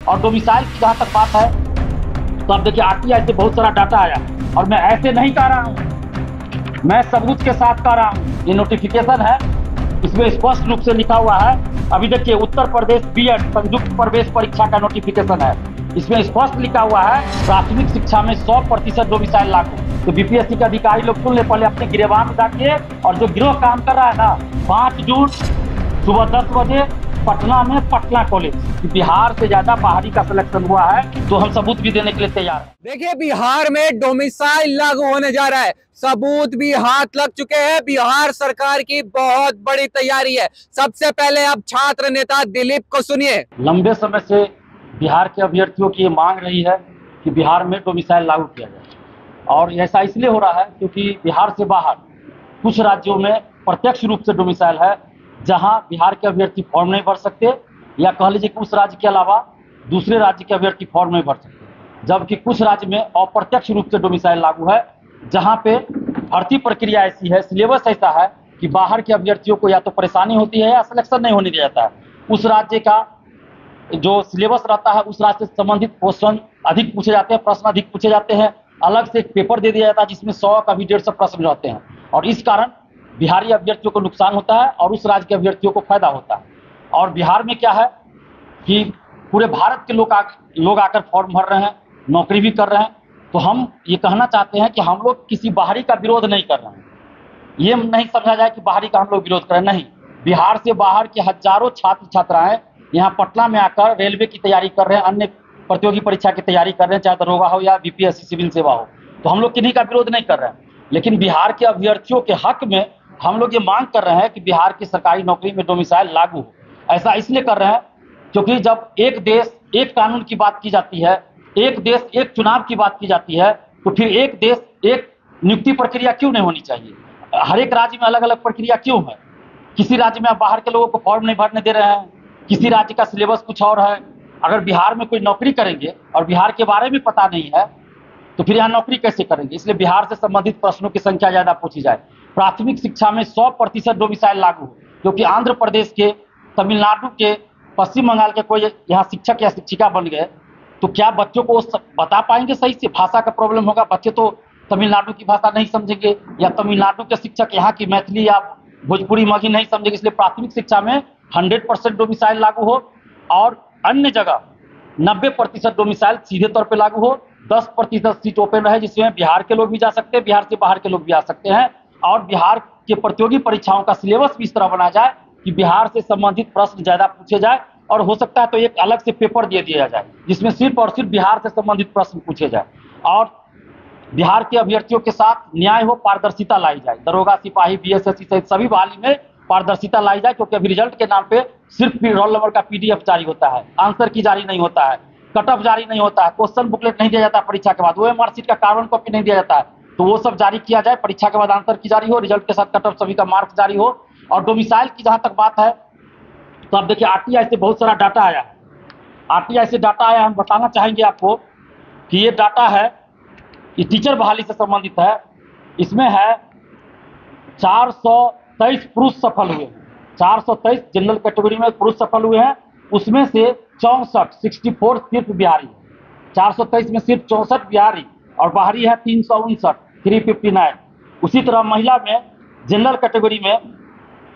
और डोमिसाइल की जहाँ तक बात है तो आप देखिए आरटीआई से बहुत सारा डाटा आया और मैं ऐसे नहीं कह रहा हूँ, मैं सबूत के साथ कह रहा हूँ। ये नोटिफिकेशन है, इसमें स्पष्ट रूप से लिखा हुआ है। अभी देखिए उत्तर प्रदेश बीएड संयुक्त प्रवेश परीक्षा का नोटिफिकेशन है, इसमें स्पष्ट लिखा हुआ है प्राथमिक शिक्षा में 100% डोमिसाइल लागू। तो बीपीएससी के अधिकारी लोग सुन ले पहले अपने गिरबान में जाके, और जो गिरोह काम कर रहा है ना 5 जून सुबह 10 बजे पटना में पटना कॉलेज, बिहार से ज्यादा बाहरी का सिलेक्शन हुआ है, तो हम सबूत भी देने के लिए तैयार हैं। देखिए बिहार में डोमिसाइल लागू होने जा रहा है, सबूत भी हाथ लग चुके हैं। बिहार सरकार की बहुत बड़ी तैयारी है। सबसे पहले अब छात्र नेता दिलीप को सुनिए। लंबे समय से बिहार के अभ्यर्थियों की ये मांग रही है कि बिहार में डोमिसाइल लागू किया जाए, और ऐसा इसलिए हो रहा है क्योंकि बिहार से बाहर कुछ राज्यों में प्रत्यक्ष रूप से डोमिसाइल है, जहां बिहार के अभ्यर्थी फॉर्म नहीं भर सकते, या कह लीजिए कि उस राज्य के अलावा दूसरे राज्य के अभ्यर्थी फॉर्म नहीं भर सकते। जबकि कुछ राज्य में अप्रत्यक्ष रूप से डोमिसाइल लागू है, जहां पे भर्ती प्रक्रिया ऐसी है, सिलेबस ऐसा है कि बाहर के अभ्यर्थियों को या तो परेशानी होती है या सिलेक्शन नहीं होने दिया जाता है। उस राज्य का जो सिलेबस रहता है उस राज्य से संबंधित क्वेश्चन अधिक पूछे जाते हैं, प्रश्न अधिक पूछे जाते हैं, अलग से एक पेपर दे दिया जाता है जिसमें 100 का भी 150 प्रश्न रहते हैं, और इस कारण बिहारी अभ्यर्थियों को नुकसान होता है और उस राज्य के अभ्यर्थियों को फायदा होता है। और बिहार में क्या है कि पूरे भारत के लोग आकर फॉर्म भर रहे हैं, नौकरी भी कर रहे हैं। तो हम ये कहना चाहते हैं कि हम लोग किसी बाहरी का विरोध नहीं कर रहे हैं, ये नहीं समझा जाए कि बाहरी का हम लोग विरोध करें, नहीं। बिहार से बाहर के हजारों छात्र छात्राएं यहाँ पटना में आकर रेलवे की तैयारी कर रहे हैं, अन्य प्रतियोगी परीक्षा की तैयारी कर रहे हैं, चाहे दरोगा हो या बीपीएससी सिविल सेवा हो। तो हम लोग किन्हीं का विरोध नहीं कर रहे हैं, लेकिन बिहार के अभ्यर्थियों के हक में हम लोग ये मांग कर रहे हैं कि बिहार की सरकारी नौकरी में डोमिसाइल लागू हो। ऐसा इसलिए कर रहे हैं क्योंकि जब एक देश एक कानून की बात की जाती है, एक देश एक चुनाव की बात की जाती है, तो फिर एक देश एक नियुक्ति प्रक्रिया क्यों नहीं होनी चाहिए? हर एक राज्य में अलग अलग प्रक्रिया क्यों है? किसी राज्य में आप बाहर के लोगों को फॉर्म नहीं भरने दे रहे हैं, किसी राज्य का सिलेबस कुछ और है। अगर बिहार में कोई नौकरी करेंगे और बिहार के बारे में पता नहीं है तो फिर यहाँ नौकरी कैसे करेंगे? इसलिए बिहार से संबंधित प्रश्नों की संख्या ज्यादा पूछी जाए। प्राथमिक शिक्षा में 100% डोमिसाइल लागू हो, क्योंकि आंध्र प्रदेश के, तमिलनाडु के, पश्चिम बंगाल के कोई यहाँ शिक्षक या शिक्षिका बन गए तो क्या बच्चों को बता पाएंगे सही से? भाषा का प्रॉब्लम होगा, बच्चे तो तमिलनाडु की भाषा नहीं समझेंगे, या तमिलनाडु के शिक्षक यहाँ की मैथिली या भोजपुरी मगही नहीं समझेंगे। इसलिए प्राथमिक शिक्षा में 100% डोमिसाइल लागू हो, और अन्य जगह 90% डोमिसाइल सीधे तौर पे लागू हो। 10% सीट ओपन रहे जिसमें बिहार के लोग भी जा सकते हैं, बिहार से बाहर के लोग भी आ सकते हैं, और बिहार के प्रतियोगी परीक्षाओं का सिलेबस भी इस तरह बना जाए कि बिहार से संबंधित प्रश्न ज्यादा पूछे जाए, और हो सकता है तो एक अलग से पेपर दे दिया जाए जिसमें सिर्फ और सिर्फ बिहार से संबंधित प्रश्न पूछे जाए, और बिहार के अभ्यर्थियों के साथ न्याय हो, पारदर्शिता लाई जाए। दरोगा, सिपाही, बीएसएससी सहित सभी बहाली में पारदर्शिता लाई जाए, क्योंकि अभी रिजल्ट के नाम पे सिर्फ रोल नंबर का पीडीएफ जारी होता है, आंसर की जारी नहीं होता है, कट ऑफ जारी नहीं होता है, क्वेश्चन बुकलेट नहीं दिया जाता परीक्षा के बाद, ओएमआर शीट का कार्बन कॉपी नहीं दिया जाता है। तो वो सब जारी किया जाए, परीक्षा के बाद आंसर की जारी हो, रिजल्ट के साथ कट ऑफ सभी का मार्क्स जारी हो। और डोमिसाइल की जहां तक बात है तो आप देखिए आरटीआई से बहुत सारा डाटा आया है, आरटीआई से डाटा आया, हम बताना चाहेंगे आपको कि ये डाटा है, ये टीचर बहाली से संबंधित है। इसमें है 423 पुरुष सफल हुए हैं, 423 जनरल कैटेगरी में पुरुष सफल हुए हैं, उसमें से 64 सिर्फ बिहारी है। 423 में सिर्फ 64 बिहारी, और बाहरी है 359। उसी तरह महिला में जनरल कैटेगरी में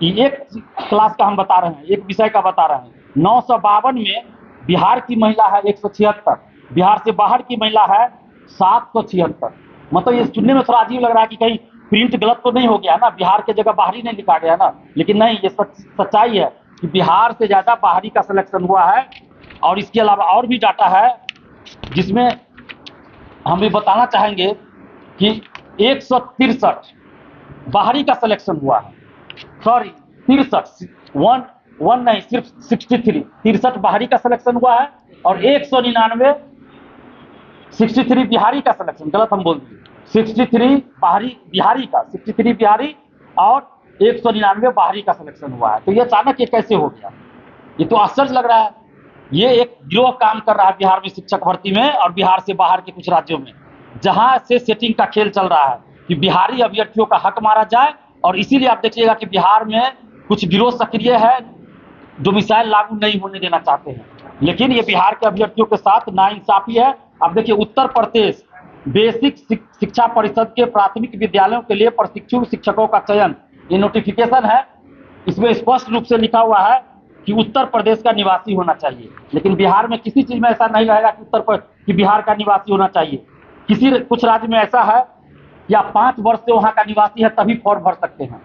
एक क्लास का हम बता रहे हैं, एक विषय का बता रहे हैं, 952 में बिहार की महिला है 176, बिहार से बाहर की महिला है 776। मतलब ये सुनने में थोड़ा अजीब लग रहा है कि कहीं प्रिंट गलत तो नहीं हो गया ना, बिहार के जगह बाहरी नहीं लिखा गया ना, लेकिन नहीं, ये सच्चाई है कि बिहार से ज्यादा बाहरी का सिलेक्शन हुआ है। और इसके अलावा और भी डाटा है जिसमें हम भी बताना चाहेंगे कि 163 बाहरी का सिलेक्शन हुआ है, सॉरी 63 नहीं, सिर्फ 63 बाहरी का सिलेक्शन हुआ है, और 199 63 बिहारी का सिलेक्शन, गलत हम बोल दिए, 63 बिहारी का 63 बिहारी और 199 बाहरी का सिलेक्शन हुआ है। तो ये अचानक ये कैसे हो गया? ये तो आश्चर्य लग रहा है। ये एक गिरोह काम कर रहा है बिहार में शिक्षक भर्ती में, और बिहार से बाहर के कुछ राज्यों में, जहां से सेटिंग का खेल चल रहा है कि बिहारी अभ्यर्थियों का हक मारा जाए। और इसीलिए आप देखिएगा कि बिहार में कुछ गिरोह सक्रिय है, डोमिसाइल लागू नहीं होने देना चाहते हैं। लेकिन ये बिहार के अभ्यर्थियों के साथ नाइंसाफी है। अब देखिए, उत्तर प्रदेश बेसिक शिक्षा परिषद के प्राथमिक विद्यालयों के लिए प्रशिक्षु शिक्षकों का चयन, ये नोटिफिकेशन है। इसमें स्पष्ट रूप से लिखा हुआ है कि उत्तर प्रदेश का निवासी होना चाहिए, लेकिन बिहार में किसी चीज में ऐसा नहीं रहेगा कि बिहार का निवासी होना चाहिए। कुछ राज्य में ऐसा है या 5 वर्ष से वहां का निवासी है तभी फॉर्म भर सकते हैं,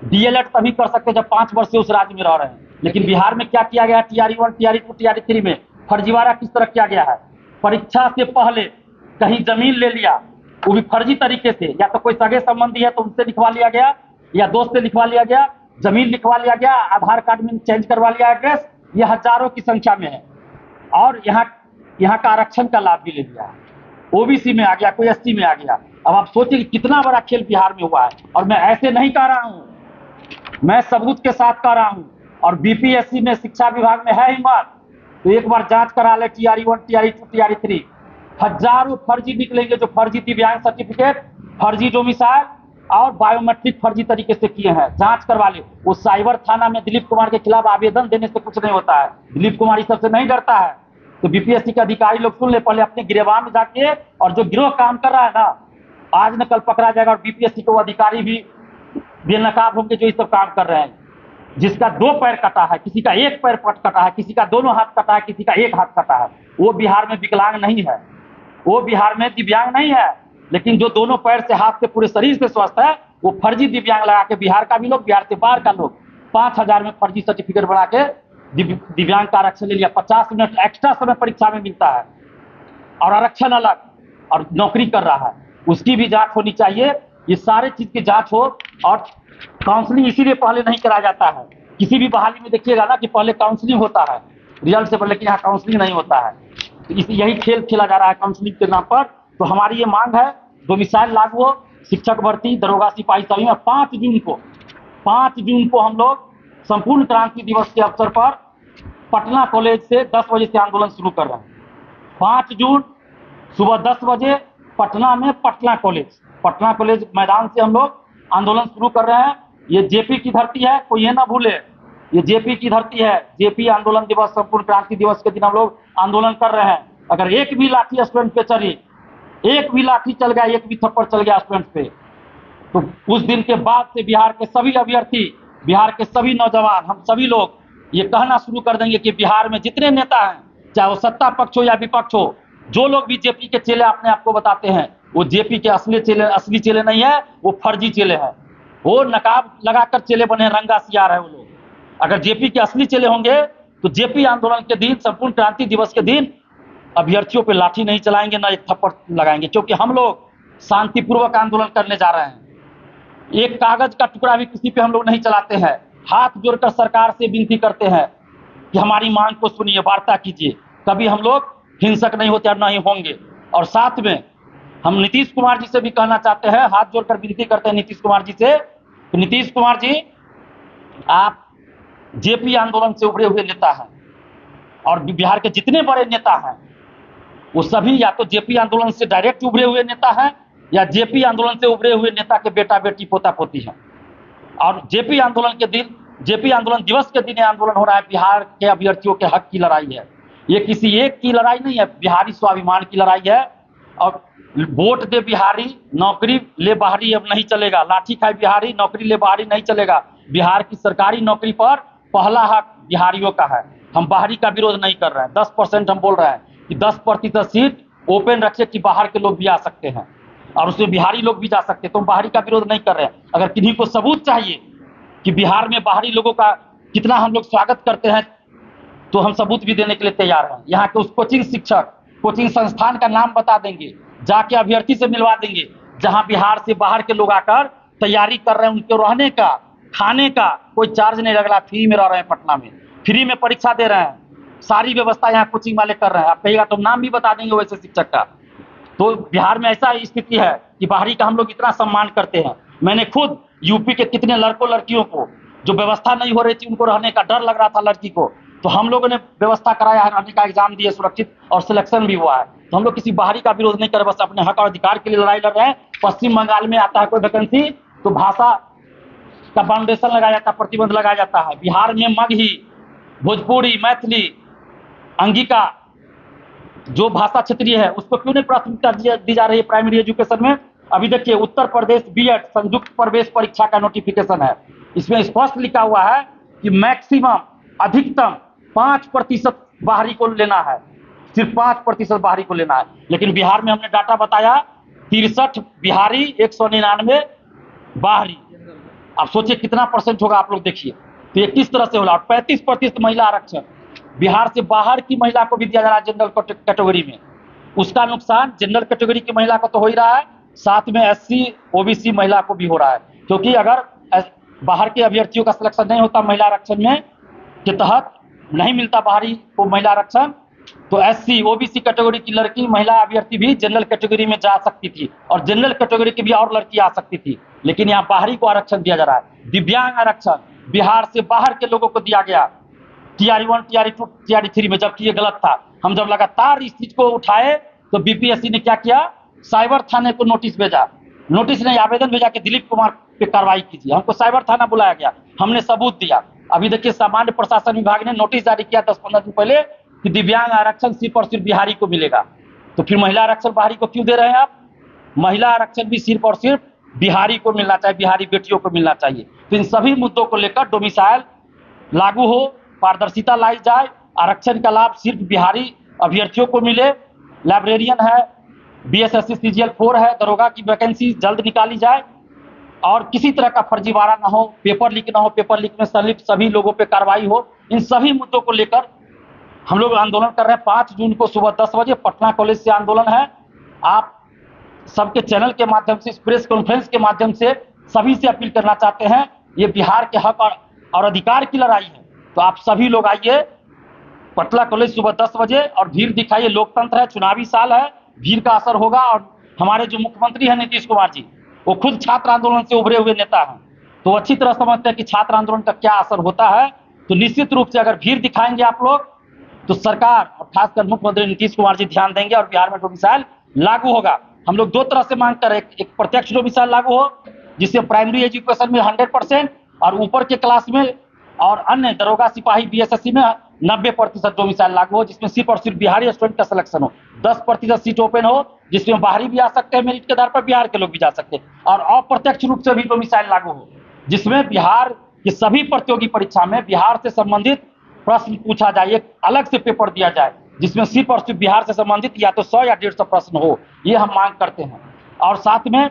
डीएलएड तभी कर सकते हैं जब 5 वर्ष से उस राज्य में रह रहे हैं। लेकिन बिहार में क्या किया गया, टीआरई 1, टीआरई 2, टीआरई 3 में फर्जीवाड़ा किस तरह किया गया है। परीक्षा से पहले कहीं जमीन ले लिया, वो भी फर्जी तरीके से, या तो कोई सगे संबंधी है तो उनसे लिखवा लिया गया, या दोस्त से लिखवा लिया गया, जमीन लिखवा लिया गया, आधार कार्ड में चेंज करवा लिया एड्रेस। ये हजारों की संख्या में है। और यहाँ का आरक्षण का लाभ भी ले लिया, ओबीसी में आ गया, कोई एसटी में आ गया। अब आप सोचिए कि कितना बड़ा खेल बिहार में हुआ है। और मैं ऐसे नहीं कह रहा हूँ, मैं सबूत के साथ कह रहा हूँ। और बीपीएससी में, शिक्षा विभाग में है हिम्मत तो एक बार जांच करा ले, टीआरई 1, टीआरई 2, टीआरई 3, हजारों फर्जी निकलेंगे, जो फर्जी दिव्यांग सर्टिफिकेट, फर्जी डोमिसाइल और बायोमेट्रिक फर्जी तरीके से किए हैं। जांच करवा ले। वो साइबर थाना में दिलीप कुमार के खिलाफ आवेदन देने से कुछ नहीं होता है। दिलीप कुमार इस सबसे नहीं डरता है। तो बीपीएससी के अधिकारी लोग सुन ले, पहले अपने गिरबान में जाके, और जो गिरोह काम कर रहा है ना, आज न कल पकड़ा जाएगा। और बीपीएससी के वो अधिकारी भी बेनकाब होंगे जो ये सब काम कर रहे हैं। जिसका 2 पैर कटा है, किसी का 1 पैर कटा है, किसी का दोनों हाथ कटा है, किसी का 1 हाथ कटा है, वो बिहार में विकलांग नहीं है, वो बिहार में दिव्यांग नहीं है। लेकिन जो दोनों पैर से, हाथ से, पूरे शरीर से स्वस्थ है, वो फर्जी दिव्यांग लगा के बिहार का भी लोग, बिहार से बाहर का लोग 5000 में फर्जी सर्टिफिकेट बना के दिव्यांग का आरक्षण ले लिया। 50 मिनट एक्स्ट्रा समय परीक्षा में मिलता है और आरक्षण अलग, और नौकरी कर रहा है, उसकी भी जांच होनी चाहिए। ये सारे चीज की जांच हो। और काउंसलिंग इसीलिए पहले नहीं कराया जाता है। किसी भी बहाली में देखिएगा ना कि पहले काउंसलिंग होता है रिजल्ट से पहले, लेकिन यहाँ काउंसलिंग नहीं होता है। तो यही खेल खेला जा रहा है काउंसलिंग के नाम पर। तो हमारी ये मांग है, डोमिसाइल लागू हो, शिक्षक भर्ती, दरोगा, सिपाही सभी में 5 जून को हम लोग संपूर्ण क्रांति दिवस के अवसर पर पटना कॉलेज से 10 बजे से आंदोलन शुरू कर रहे हैं। 5 जून सुबह 10 बजे पटना में पटना कॉलेज मैदान से हम लोग आंदोलन शुरू कर रहे हैं। ये जेपी की धरती है, कोई ये ना भूले, ये जेपी की धरती है। जेपी आंदोलन दिवस, संपूर्ण क्रांति दिवस के दिन हम लोग आंदोलन कर रहे हैं। अगर एक भी लाठी स्टूडेंट पे चली, एक भी लाठी चल गया, एक भी थप्पड़ चल गया स्टूडेंट पे, तो उस दिन के बाद से बिहार के सभी अभ्यर्थी, बिहार के सभी नौजवान, हम सभी लोग ये कहना शुरू कर देंगे कि बिहार में जितने नेता हैं, चाहे वो सत्ता पक्ष हो या विपक्ष हो, जो लोग भी जेपी के चेले अपने आप को बताते हैं, वो जेपी के असली चेले नहीं है, वो फर्जी चेले हैं। वो नकाब लगाकर चेले बने, रंगा सियार है वो लोग। अगर जेपी के असली चेले होंगे तो जेपी आंदोलन के दिन, संपूर्ण क्रांति दिवस के दिन अभ्यर्थियों पे लाठी नहीं चलाएंगे, ना एक थप्पड़ लगाएंगे, क्योंकि हम लोग शांतिपूर्वक आंदोलन करने जा रहे हैं। एक कागज का टुकड़ा भी किसी पे हम लोग नहीं चलाते हैं। हाथ जोड़कर सरकार से विनती करते हैं कि हमारी मांग को सुनिए, वार्ता कीजिए। कभी हम लोग हिंसक नहीं होते और ना ही होंगे। और साथ में हम नीतीश कुमार जी से भी कहना चाहते हैं, हाथ जोड़कर विनती करते हैं नीतीश कुमार जी से, तो नीतीश कुमार जी, आप जेपी आंदोलन से उभरे हुए नेता हैं, और बिहार के जितने बड़े नेता हैं वो सभी या तो जेपी आंदोलन से डायरेक्ट उभरे हुए नेता हैं, या जेपी आंदोलन से उभरे हुए नेता के बेटा बेटी, पोता पोती हैं। और जेपी आंदोलन के दिन, जेपी आंदोलन दिवस के दिन आंदोलन हो रहा है। बिहार के अभ्यर्थियों के हक की लड़ाई है। ये किसी एक की लड़ाई नहीं है, बिहारी स्वाभिमान की लड़ाई है। और वोट दे बिहारी, नौकरी ले बाहरी अब नहीं चलेगा। लाठी खाए बिहारी, नौकरी ले बाहरी नहीं चलेगा। बिहार की सरकारी नौकरी पर पहला हक बिहारियों का है। हम बाहरी का विरोध नहीं कर रहे हैं। 10% हम बोल रहे हैं कि 10% सीट ओपन रखे कि बाहर के लोग भी आ सकते हैं और उसमें बिहारी लोग भी जा सकते हैं। तो हम बाहरी का विरोध नहीं कर रहे हैं। अगर किन्हीं को सबूत चाहिए कि बिहार में बाहरी लोगों का कितना हम लोग स्वागत करते हैं, तो हम सबूत भी देने के लिए तैयार हैं। यहाँ के उस कोचिंग शिक्षक, कोचिंग संस्थान का नाम बता देंगे, जाके अभ्यर्थी से मिलवा देंगे, जहां बिहार से बाहर के लोग आकर तैयारी कर रहे हैं। उनके रहने का, खाने का कोई चार्ज नहीं लग रहा, फ्री में रह रहे हैं, पटना में फ्री में परीक्षा दे रहे हैं। सारी व्यवस्था यहाँ कोचिंग वाले कर रहे हैं। आप कहिएगा तो नाम भी बता देंगे वैसे शिक्षक का। तो बिहार में ऐसा स्थिति है कि बाहरी का हम लोग इतना सम्मान करते हैं। मैंने खुद यूपी के कितने लड़कों लड़कियों को, जो व्यवस्था नहीं हो रही थी, उनको रहने का डर लग रहा था लड़की को, तो हम लोगों ने व्यवस्था कराया है, रहने का एग्जाम दिए सुरक्षित, और सिलेक्शन भी हुआ है। तो हम लोग किसी बाहरी का विरोध नहीं कर रहे, बस अपने हक और अधिकार के लिए लड़ाई लड़ रहे हैं। पश्चिम बंगाल में आता है कोई वैकेंसी तो भाषा का फाउंडेशन लगाया जाता है, प्रतिबंध लगाया जाता है। बिहार में मगही, भोजपुरी, मैथिली, अंगिका जो भाषा क्षेत्रीय है उसको क्यों नहीं प्राथमिकता दी जा रही है प्राइमरी एजुकेशन में? अभी देखिए उत्तर प्रदेश बीएड संयुक्त प्रवेश परीक्षा का नोटिफिकेशन है, इसमें स्पष्ट लिखा हुआ है कि मैक्सिमम अधिकतम 5% बाहरी को लेना है, सिर्फ 5% बाहरी को लेना है। लेकिन बिहार में हमने डाटा बताया 63 बिहारी 199 बाहरी। आप सोचिए कितना परसेंट होगा, आप लोग देखिए। तो ये किस तरह से होगा? और 35% महिला आरक्षण बिहार से बाहर की महिला को भी दिया जा रहा है जनरल कैटेगरी में। उसका नुकसान जनरल कैटेगरी की महिला को तो हो ही रहा है, साथ में एससी ओबीसी महिला को भी हो रहा है, क्योंकि अगर बाहर के अभ्यर्थियों का सिलेक्शन नहीं होता महिला आरक्षण में के तहत, नहीं मिलता बाहरी को महिला आरक्षण, तो एससी ओबीसी कैटेगरी की लड़की महिला अभ्यर्थी भी जनरल कैटेगरी में जा सकती थी और जनरल कैटेगरी की भी और लड़की आ सकती थी। लेकिन यहाँ बाहरी को आरक्षण दिया जा रहा है। दिव्यांग आरक्षण बिहार से बाहर के लोगों को दिया गया टीआरई 1, टीआरई 2, टीआरई 3 में, जबकि ये गलत था। हम जब लगातार इस चीज को उठाए तो बीपीएससी ने क्या किया, साइबर थाने को नोटिस भेजा, नोटिस नहीं आवेदन भेजा कि दिलीप कुमार पे कार्रवाई कीजिए। हमको साइबर थाना बुलाया गया, हमने सबूत दिया। अभी देखिए सामान्य प्रशासन विभाग ने नोटिस जारी किया 10-15 दिन पहले कि दिव्यांग आरक्षण सिर्फ और सिर्फ बिहारी को मिलेगा। तो फिर महिला आरक्षण बाहरी को क्यों दे रहे हैं आप? महिला आरक्षण भी सिर्फ और सिर्फ बिहारी को मिलना चाहिए, बिहारी बेटियों को मिलना चाहिए। तो इन सभी मुद्दों को लेकर डोमिसाइल लागू हो, पारदर्शिता लाई जाए, आरक्षण का लाभ सिर्फ बिहारी अभ्यर्थियों को मिले। लाइब्रेरियन है, बीएसएससी सीजीएल 4 है, दरोगा की वैकेंसी जल्द निकाली जाए और किसी तरह का फर्जीवाड़ा ना हो, पेपर लीक ना हो, पेपर लीक में संलिप्त सभी लोगों पे कार्रवाई हो। इन सभी मुद्दों को लेकर हम लोग आंदोलन कर रहे हैं। 5 जून को सुबह 10 बजे पटना कॉलेज से आंदोलन है। आप सबके चैनल के माध्यम से, इस प्रेस कॉन्फ्रेंस के माध्यम से सभी से अपील करना चाहते हैं, ये बिहार के हक और अधिकार की लड़ाई है। तो आप सभी लोग आइए पटना कॉलेज सुबह 10 बजे और भीड़ दिखाइए। लोकतंत्र है, चुनावी साल है, भीड़ का असर होगा। और हमारे जो मुख्यमंत्री हैं नीतीश कुमार जी, वो खुद छात्र आंदोलन से उभरे हुए नेता हैं, तो अच्छी तरह समझते हैं कि छात्र आंदोलन का क्या असर होता है। तो निश्चित रूप से अगर भीड़ दिखाएंगे आप लोग तो सरकार और खासकर मुख्यमंत्री नीतीश कुमार जी ध्यान देंगे और बिहार में डोमिसाइल लागू होगा। हम लोग 2 तरह से मांग कर, एक प्रत्यक्ष डोमिसाइल लागू हो जिससे प्राइमरी एजुकेशन में 100% और ऊपर के क्लास में और अन्य दरोगा सिपाही बीएसएससी में 90% डोमिसाइल लागू हो, जिसमें सिर्फ और सिर्फ बिहारी स्टूडेंट का सिलेक्शन हो। 10% सीट ओपन हो जिसमें बाहरी भी आ सकते हैं, मेरिट के आधार पर बिहार के लोग भी जा सकते हैं। और अप्रत्यक्ष रूप से भी डोमिसाइल लागू हो जिसमें बिहार की सभी प्रतियोगी परीक्षा में बिहार से संबंधित प्रश्न पूछा जाए, एक अलग से पेपर दिया जाए जिसमें सिर्फ और सिर्फ बिहार से संबंधित या तो 100 या 150 प्रश्न हो। ये हम मांग करते हैं। और साथ में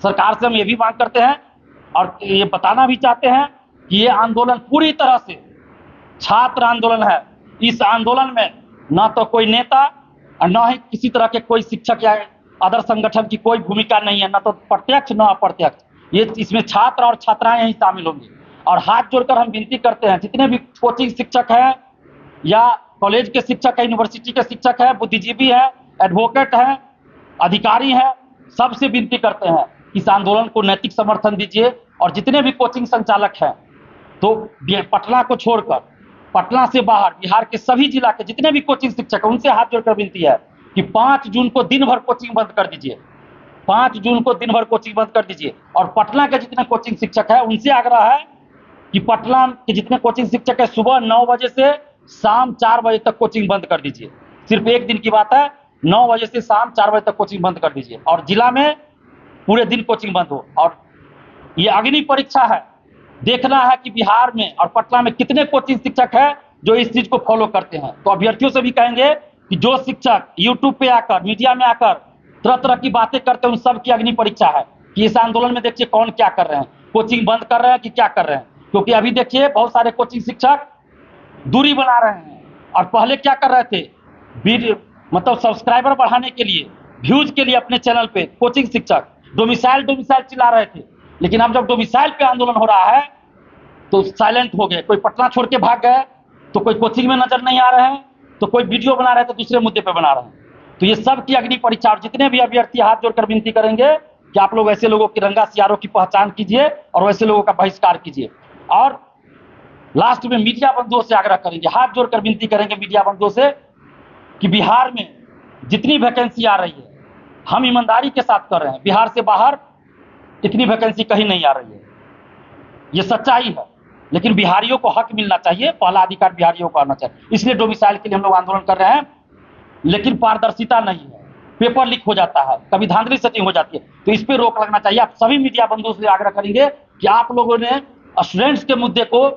सरकार से हम ये भी मांग करते हैं और ये बताना भी चाहते हैं कि ये आंदोलन पूरी तरह से छात्र आंदोलन है। इस आंदोलन में न तो कोई नेता और न ही किसी तरह के कोई शिक्षक या अदर संगठन की कोई भूमिका नहीं है, न तो प्रत्यक्ष न अप्रत्यक्ष। ये इसमें छात्र और छात्राएं ही शामिल होंगी। और हाथ जोड़कर हम विनती करते हैं, जितने भी कोचिंग शिक्षक हैं या कॉलेज के शिक्षक हैं, यूनिवर्सिटी के शिक्षक हैं, बुद्धिजीवी हैं, एडवोकेट हैं, अधिकारी हैं, सबसे विनती करते हैं इस आंदोलन को नैतिक समर्थन दीजिए। और जितने भी कोचिंग संचालक हैं तो पटना को छोड़कर पटना से बाहर बिहार के सभी जिला के जितने भी कोचिंग शिक्षक हैं उनसे हाथ जोड़कर विनती है कि 5 जून को दिन भर कोचिंग बंद कर दीजिए। 5 जून को दिन भर कोचिंग बंद कर दीजिए। और पटना के जितने कोचिंग शिक्षक हैं उनसे आग्रह है कि पटना के जितने कोचिंग शिक्षक है सुबह 9 बजे से शाम 4 बजे तक कोचिंग बंद कर दीजिए। सिर्फ एक दिन की बात है, 9 बजे से शाम 4 बजे तक कोचिंग बंद कर दीजिए और जिला में पूरे दिन कोचिंग बंद हो। और ये अग्नि परीक्षा है, देखना है कि बिहार में और पटना में कितने कोचिंग शिक्षक हैं जो इस चीज को फॉलो करते हैं। तो अभ्यर्थियों से भी कहेंगे कि जो शिक्षक यूट्यूब पे आकर, मीडिया में आकर तरह तरह की बातें करते हैं, उन सब की अग्नि परीक्षा है कि इस आंदोलन में देखिए कौन क्या कर रहे हैं, कोचिंग बंद कर रहे हैं कि क्या कर रहे हैं। क्योंकि अभी देखिए बहुत सारे कोचिंग शिक्षक दूरी बना रहे हैं और पहले क्या कर रहे थे, मतलब सब्सक्राइबर बढ़ाने के लिए, व्यूज के लिए अपने चैनल पे कोचिंग शिक्षक डोमिसाइल चिल्ला रहे थे। लेकिन अब जब डोमिसाइल पे आंदोलन हो रहा है तो साइलेंट हो गए। कोई पटना छोड़ के भाग गए, तो कोई कोचिंग में नजर नहीं आ रहे हैं, तो कोई वीडियो बना रहे हैं तो दूसरे मुद्दे पे बना रहे हैं। तो ये सब की अग्नि परीक्षा। और जितने भी अभ्यर्थी हाथ जोड़कर विनती करेंगे कि आप लोग ऐसे लोगों की रंगा सियारों की पहचान कीजिए और वैसे लोगों का बहिष्कार कीजिए। और लास्ट में मीडिया बंधुओं से आग्रह करेंगे, हाथ जोड़कर विनती करेंगे मीडिया बंधुओं से कि बिहार में जितनी वैकेंसी आ रही है हम ईमानदारी के साथ कर रहे हैं। बिहार से बाहर इतनी वैकेंसी कहीं नहीं आ रही है, ये सच्चाई है। लेकिन बिहारियों को हक मिलना चाहिए, पहला अधिकार बिहारियों को आना चाहिए। इसलिए डोमिसाइल के लिए हम लोग आंदोलन कर रहे हैं, लेकिन पारदर्शिता नहीं है, पेपर लीक हो जाता है, कभी धांधली सेटिंग हो जाती है, तो इस पे रोक लगना चाहिए। आप सभी मीडिया बंधुओं से आग्रह करेंगे कि आप लोगों ने स्टूडेंट्स के मुद्दे को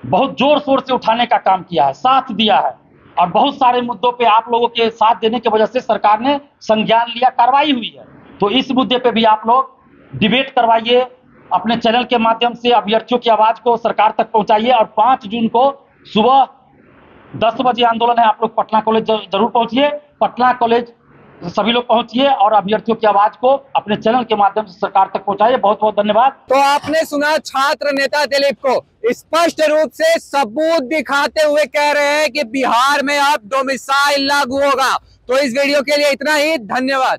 बहुत जोर शोर से उठाने का काम किया है, साथ दिया है, और बहुत सारे मुद्दों पे आप लोगों के साथ देने की वजह से सरकार ने संज्ञान लिया, कार्रवाई हुई है। तो इस मुद्दे पे भी आप लोग डिबेट करवाइए, अपने चैनल के माध्यम से अभ्यर्थियों की आवाज को सरकार तक पहुंचाइए। और 5 जून को सुबह 10 बजे आंदोलन है, आप लोग पटना कॉलेज जरूर पहुंचिए, पटना कॉलेज सभी लोग पहुंचिए और अभ्यर्थियों की आवाज को अपने चैनल के माध्यम से सरकार तक पहुंचाइए। बहुत बहुत धन्यवाद। तो आपने सुना छात्र नेता दिलीप को स्पष्ट रूप से सबूत दिखाते हुए कह रहे हैं कि बिहार में अब डोमिसाइल लागू होगा। तो इस वीडियो के लिए इतना ही, धन्यवाद।